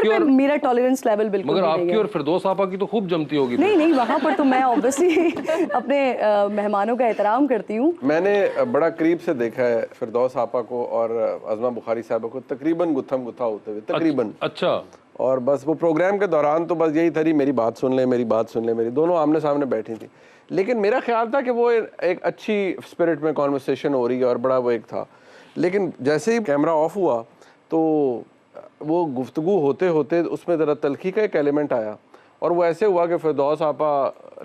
आपकी पे और मेरा टॉलरेंस लेवल बिल्कुल मगर नहीं आपकी है। और फिरदौस आपा की तो खूब जमती होगी। नहीं नहीं, वहाँ पर तो मैं ऑब्वियसली अपने मेहमानों का एहतराम करती हूँ। मैंने बड़ा करीब से देखा है फिरदौस आपा को और अज़मा बुखारी साहबा को तकरीबन गुत्थम गुत्था होते हुए, तकरीबन। अच्छा। और बस वो प्रोग्राम के दौरान तो बस यही था, मेरी बात सुन ले, मेरी बात सुन ले, मेरी दोनों आमने सामने बैठी थी। लेकिन मेरा ख्याल था कि वो एक अच्छी स्पिरिट में कॉन्वर्सेशन हो रही है और बड़ा वो एक था। लेकिन जैसे ही कैमरा ऑफ हुआ तो वो गुफ्तगू होते होते उसमें ज़रा तल्खी का एक एलिमेंट आया और वो ऐसे हुआ कि फिरदौस आपा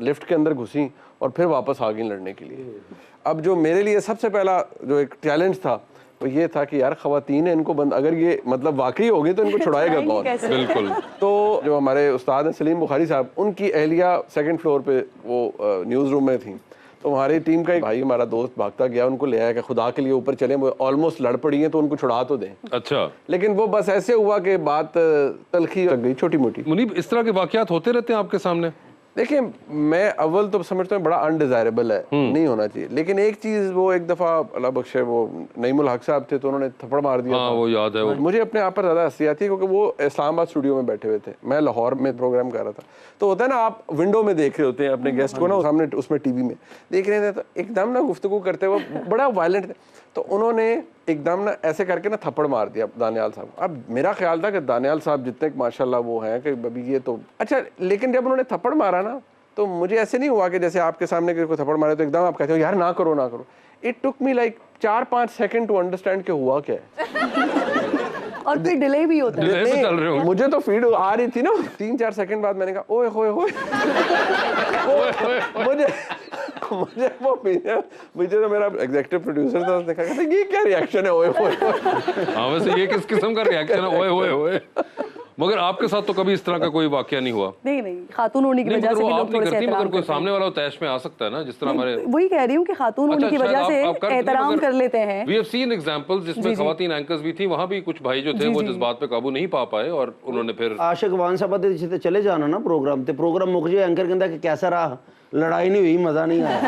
लिफ्ट के अंदर घुसी और फिर वापस आ गई लड़ने के लिए। अब जो मेरे लिए सबसे पहला जो एक चैलेंज था वो ये था कि यार खवातीन है, इनको बंद अगर ये मतलब वाकई होगी तो इनको छुड़ाएगा कौन। बिल्कुल। तो जो हमारे उस्ताद हैं सलीम बुखारी साहब, उनकी अहलिया सेकंड फ्लोर पे वो न्यूज़ रूम में थी। तो हमारी टीम का एक भाई हमारा दोस्त भागता गया, उनको ले आया कि खुदा के लिए ऊपर चले, वो ऑलमोस्ट लड़ पड़ी हैं तो उनको छुड़ा तो दें। अच्छा। लेकिन वो बस ऐसे हुआ कि बात तलखी लग गई छोटी मोटी। मुनीब, इस तरह के वाकयात होते रहते हैं आपके सामने? देखिए, मैं अव्वल तो समझता हूँ बड़ा अनडिजायरेबल है, नहीं होना चाहिए। लेकिन एक चीज़, वो एक दफ़ा अल्लाह बख्शे वो नईमुल हक साहब थे तो उन्होंने थप्पड़ मार दिया। हाँ, वो याद है। वो मुझे अपने आप पर ज़्यादा हंसी आती है क्योंकि वो इस्लामाबाद स्टूडियो में बैठे हुए थे, मैं लाहौर में प्रोग्राम कर रहा था। तो होता है ना, आप विंडो में देख रहे होते हैं अपने गेस्ट को ना, सामने उसमें टीवी में देख रहे थे, तो एकदम ना गुफ्तगू करते हुए बड़ा वायलेंट थे, तो उन्होंने एकदम ना ऐसे करके ना थप्पड़ मार दिया दानियाल साहब। अब मेरा ख्याल था कि दानियाल साहब जितने माशाल्लाह वो हैं कि अभी ये तो अच्छा, लेकिन जब उन्होंने थप्पड़ मारा ना तो मुझे ऐसे नहीं हुआ कि जैसे आपके सामने किसी को थप्पड़ मारे तो एकदम आप कहते हो यार ना करो ना करो। It took me like 4-5 second to understand कि हुआ क्या है। और फिर डिले भी होता है। डिले पे चल रहे हो। मुझे तो फीड आ रही थी ना, 3-4 सेकंड बाद मैंने कहा ओए होए होए। मुझे वो मुझे तो मेरा एग्जीक्यूटिव प्रोड्यूसर था, उसने कहा ये क्या रिएक्शन है ओए होए। हाँ, वैसे ये किस किस्म का रिएक्शन है ओए होए होए। मगर आपके साथ तो कभी इस तरह का कोई वाकया नहीं हुआ? नहीं नहीं, खातून होने की वजह से भी लोग थोड़े से एहतराम मगर कोई सामने वाला तैश में आ सकता है ना, जिस तरह हमारे। वही कह रही हूँ कि खातून होने की वजह से एहतराम कर लेते हैं। We have seen examples जिसमें खवातीन एंकर्स भी थी, वहाँ भी कुछ भाई जो थे वो जज्बात पे काबू नहीं पा पाए और उन्होंने फिर आशिक वान साहब ते चले जाना ना प्रोग्राम ते, प्रोग्राम मुक जाए, एंकर कहता कि कैसा रहा, लड़ाई नहीं हुई, मजा नहीं आया।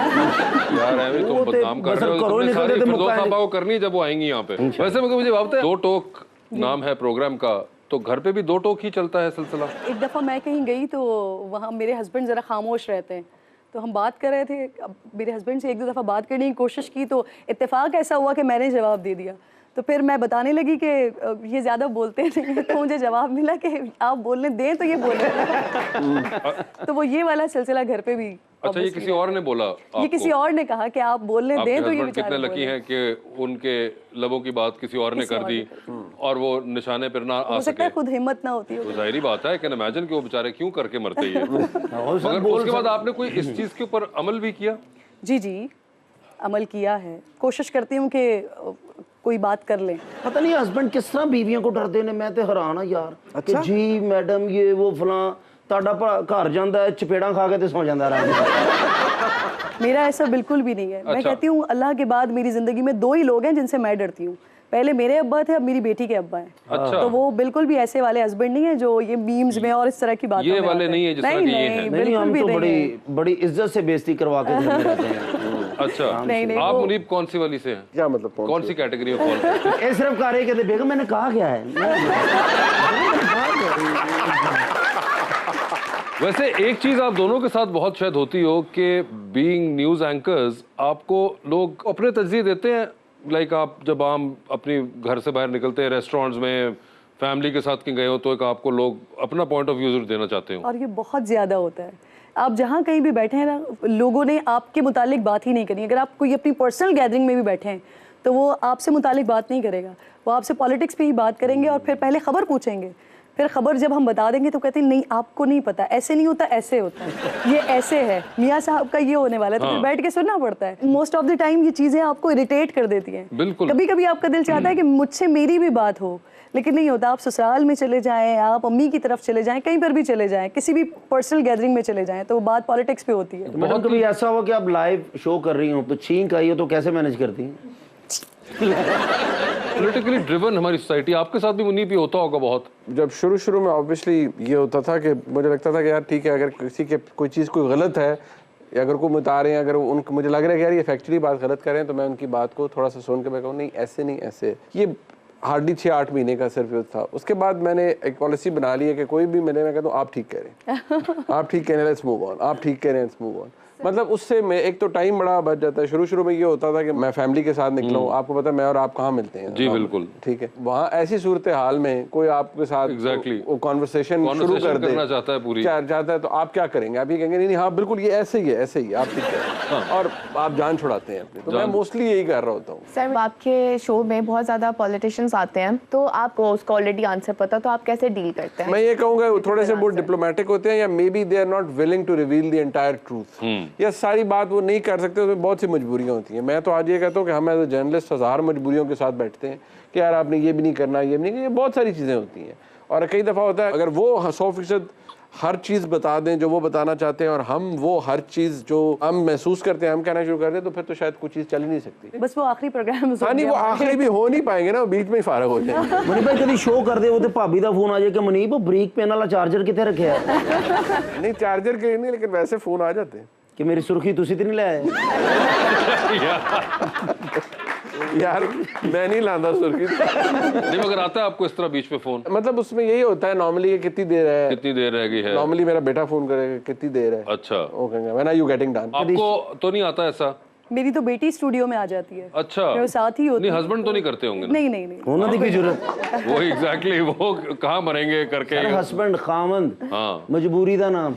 यार ऐਵੇਂ तुम बदनाम कर रहे हो, तुमने सारी फिरदौस साहबा को करनी जब वो आएंगी यहाँ पे। वैसे मुझे बात है, दो टोक नाम है प्रोग्राम का, तो घर पे भी दो टोक ही चलता है सिलसिला? एक दफ़ा मैं कहीं गई तो वहाँ मेरे हस्बैंड ज़रा खामोश रहते हैं, तो हम बात कर रहे थे। अब मेरे हस्बैंड से एक दो दफ़ा बात करने की कोशिश की तो इत्तेफाक ऐसा हुआ कि मैंने जवाब दे दिया। तो फिर मैं बताने लगी कि ये ज़्यादा बोलते नहीं हैं, तो मुझे जवाब मिला कि आप बोलने दें तो ये बोले। तो वो ये वाला सिलसिला घर पे भी। अच्छा, ये किसी और ने बोला आपको? ये किसी और ने कहा कि आप बोलने दें तो ये बेचारे कितने लकी हैं कि उनके लबों की बात किसी और ने कर दी और वो निशाने पर ना आ सके। खुद हिम्मत ना होती है। जाहिर बात है, कैन इमेजिन कि वो बेचारे क्यों करके मरते ही हैं। मगर उसके बाद आपने कोई इस चीज के ऊपर अमल भी किया? जी जी, अमल किया है। कोशिश करती हूँ कि कोई बात कर ले। पता नहीं हस्बैंड किस तरह बीवियों को डरते ने, मैं तो हैरान हाँ यार। अच्छा? कि जी मैडम ये वो फलां ताड़ा घर जाता है, चपेड़ा खा के तो सौ जाता रहा। मेरा ऐसा बिल्कुल भी नहीं है। मैं कहती हूँ अल्लाह के बाद मेरी जिंदगी में दो ही लोग हैं जिनसे मैं डरती हूँ। पहले मेरे अब्बा थे, अब मेरी बेटी के अब्बा हैं। अच्छा। तो वो बिल्कुल भी ऐसे वाले हस्बैंड नहीं है जो ये मीम्स में और इस तरह की बातों में ये वाले नहीं है जिस तरह की ये हैं। नहीं, हम तो बड़ी इज्जत से बेइज्जती करवा के रहते हैं। अच्छा, नहीं, आप मुनीब कौन सी वाली से हैं? क्या मतलब कौन सी कैटेगरी में कौन? ये सिर्फ कार्य कहते बेगम मैंने कहा क्या है। वैसे एक चीज आप दोनों के साथ बहुत शायद होती हो कि बीइंग न्यूज एंकर्स आपको लोग अपने तजज़िये देते हैं। लाइक आप जब आम अपनी घर से बाहर निकलते हैं, रेस्टोरेंट्स में फैमिली के साथ कहीं गए हो, तो एक आपको लोग अपना पॉइंट ऑफ व्यू जरूर देना चाहते हो। और ये बहुत ज़्यादा होता है। आप जहाँ कहीं भी बैठे हैं ना, लोगों ने आपके मुतालिक बात ही नहीं करनी। अगर आप कोई अपनी पर्सनल गैदरिंग में भी बैठे हैं तो वो आपसे मुतालिक बात नहीं करेगा, वो आपसे पॉलिटिक्स पे ही बात करेंगे और फिर पहले खबर पूछेंगे। फिर खबर जब हम बता देंगे तो कहते हैं नहीं आपको नहीं पता, ऐसे नहीं होता, ऐसे होता है, ये ऐसे है, मियाँ साहब का ये होने वाला है। तो फिर बैठ के सुनना पड़ता है। मोस्ट ऑफ द टाइम ये चीज़ें आपको इरिटेट कर देती हैं। बिल्कुल। कभी कभी आपका दिल चाहता है कि मुझसे मेरी भी बात हो, लेकिन नहीं होता। आप ससुराल में चले जाएं, आप अम्मी की तरफ चले जाएं, कहीं पर भी चले जाएं, किसी भी पर्सनल गैदरिंग में चले जाएं, तो वो बात पॉलिटिक्स पे होती है। मैडम कभी ऐसा हो कि आप लाइव शो कर रही हो तो छींक आई हो तो कैसे मैनेज करती हैं? पॉलिटिकली ड्रिवन हमारी सोसाइटी, आपके साथ भी मुनीब होता होगा बहुत। जब शुरू में ऑब्वियसली ये होता था कि मुझे लगता था कि यार ठीक है, अगर किसी के कोई चीज़ कोई गलत है या अगर कोई बता रहे हैं, अगर उनको मुझे लग रहा है कि यार ये फैक्चुअली बात गलत कर रहे हैं, तो मैं उनकी बात को थोड़ा सा सुन के मैं कहूँ नहीं ऐसे नहीं ऐसे। ये हार्डली 6-8 महीने का सिर्फ युद्ध था। उसके बाद मैंने एक पॉलिसी बना ली है कि कोई भी मिले मैं कहता हूँ आप ठीक कह रहे हैं, आप ठीक कह रहे हैं, लेट्स मूव ऑन, आप ठीक कह रहे हैं, लेट्स मूव ऑन। मतलब उससे मैं एक तो टाइम बड़ा बच जाता है। शुरू में ये होता था कि मैं फैमिली के साथ निकला हूँ, आपको पता है मैं और आप कहाँ मिलते हैं। जी बिल्कुल, ठीक है, वहाँ ऐसी सूरत हाल में कोई आपके साथ Exactly. कॉन्वर्सेशन शुरू कर दे, करना चाहता है पूरी, चाहता है, तो आप क्या करेंगे? आप ये कहेंगे नहीं हाँ बिल्कुल ये ऐसे ही है, ऐसे ही आप ठीक है, और आप जान छुड़ाते हैं अपनी। तो मैं मोस्टली यही कर रहा होता हूँ। सर आपके शो में बहुत ज़्यादा पॉलिटिशियंस आते हैं, तो आपको उसका ऑलरेडी आंसर पता, तो आप कैसे डील करते हैं? मैं ये कहूँगा थोड़े से बहुत डिप्लोमेटिक होते हैं, या maybe they are not willing to reveal the entire truth, या सारी बात वो नहीं कर सकते, उसमें बहुत सी मजबूरियां होती हैं। मैं तो आज ये कहता हूँ कि हम एज ए जर्नलिस्ट 1000 मजबूरियों के साथ बैठते हैं कि यार आपने ये भी नहीं करना, ये भी नहीं करना, ये बहुत सारी चीज़ें होती हैं। और कई दफ़ा होता है अगर वो 100% हर चीज़ बता दें जो वो बताना चाहते हैं, और हम वो हर चीज़ जो हम महसूस करते हैं हम कहना शुरू कर दें, तो फिर तो शायद कुछ चीज़ चल ही नहीं सकती। बस वो आखिरी प्रोग्राम हाँ नहीं, वो आखिरी भी हो नहीं पाएंगे ना, वो बीच में ही फारग हो जाएंगे। मनी भाई कभी शो कर दे वो तो भाभी का फोन आ जाए कि मनीप ब्रेक पेन वाला चार्जर कितने रखे है नहीं चार्जर के नहीं, लेकिन वैसे फ़ोन आ जाते हैं कि मेरी सुर्खी तुसी तो नहीं लाए। यार मैं नहीं लाता सुर्खी। नहीं मगर आता है आपको इस तरह बीच में फोन? मतलब उसमें यही होता है नॉर्मली, कितनी देर है, कितनी देर रह गई है। नॉर्मली मेरा बेटा फोन करेगा कितनी देर है, अच्छा, वो कहेंगे when are you getting done. आपको तो नहीं आता ऐसा? मेरी तो बेटी स्टूडियो में आ जाती है। अच्छा, मेरे साथ ही होती नहीं है। हस्बैंड तो नहीं करते होंगे ना? नहीं होना की जरूरत वो एग्जैक्टली वो कहाँ मरेंगे करके। हस्बैंड खामंद हाँ, मजबूरी का नाम।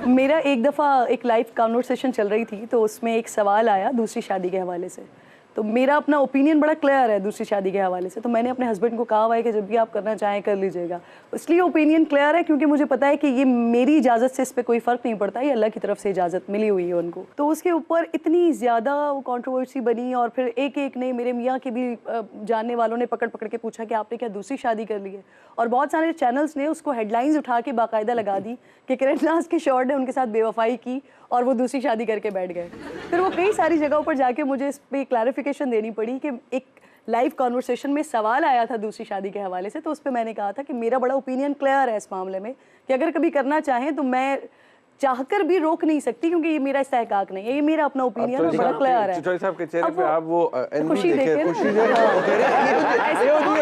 मेरा एक दफ़ा एक लाइव कॉन्वर्सेशन चल रही थी, तो उसमें एक सवाल आया दूसरी शादी के हवाले से। तो मेरा अपना ओपिनियन बड़ा क्लियर है दूसरी शादी के हवाले से, तो मैंने अपने हस्बैंड को कहा हुआ है कि जब भी आप करना चाहें कर लीजिएगा। इसलिए ओपिनियन क्लियर है क्योंकि मुझे पता है कि ये मेरी इजाज़त से इस पर कोई फ़र्क नहीं पड़ता, ये अल्लाह की तरफ से इजाज़त मिली हुई है उनको। तो उसके ऊपर इतनी ज़्यादा वो कंट्रोवर्सी बनी, और फिर एक ने मेरे मियाँ के भी जानने वालों ने पकड़ के पूछा कि आपने क्या दूसरी शादी कर ली है, और बहुत सारे चैनल्स ने उसको हेडलाइंस उठा के बाकायदा लगा दी कि किरण नाज के शॉर्ट ने उनके साथ बेवफाई की और वो दूसरी शादी करके बैठ गए। फिर वो कई सारी जगहों पर जाके मुझे इस पर क्लैरिफिकेशन देनी पड़ी कि एक लाइव कॉन्वर्सेशन में सवाल आया था दूसरी शादी के हवाले से, तो उस पर मैंने कहा था कि मेरा बड़ा ओपिनियन क्लियर है इस मामले में कि अगर कभी करना चाहें तो मैं चाहकर भी रोक नहीं सकती, क्योंकि ये मेरा इस्तेहकाक नहीं है, ये मेरा अपना ओपिनियन है, बड़ा क्लियर है। चिचोई साहब के चेहरे पे आप वो खुशी देखे, खुशी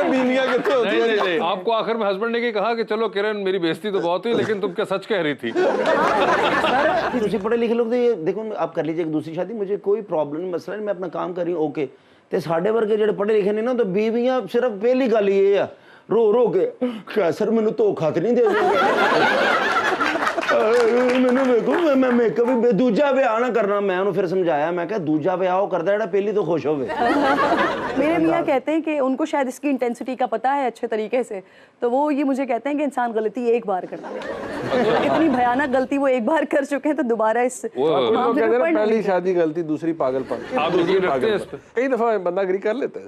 बीनिया कितने होती है। नहीं, आपको आखिर में हस्बैंड ने कहा कि चलो किरण मेरी बेइज्जती तो बहुत हुई, लेकिन तुम क्या सच कह रही थी? तुझे पढ़े लिखे लोग तो ये देखो आप कर लीजिए एक दूसरी शादी, मुझे कोई प्रॉब्लम नहीं, मसला नहीं, मैं अपना काम कर रही हूँ, ओके। ते साढ़े वर्गे जेडे पढ़े लिखे नहीं ना, तो बीवियां सिर्फ पहली गल ये है रो के क्या सर मैनू धोखा तो नहीं दे मैंने देखो मैं मेकअप भी दूजा ब्याह ना करना। मैं उन्हें फिर समझाया, मैं क्या दूजा ब्याह वो करता है पहली तो खुश होवे। मेरे मियाँ कहते हैं कि उनको शायद इसकी इंटेंसिटी का पता है अच्छे तरीके से, तो वो ये मुझे कहते हैं कि इंसान गलती एक बार करता है, इतनी भयानक गलती वो एक बार कर चुके हैं, तो दोबारा इस मामले में पढ़ पहली शादी गलती, दूसरी पागलपन। आप दूसरी रखते हैं इस पे? कई दफा बंदा एग्री कर लेता है।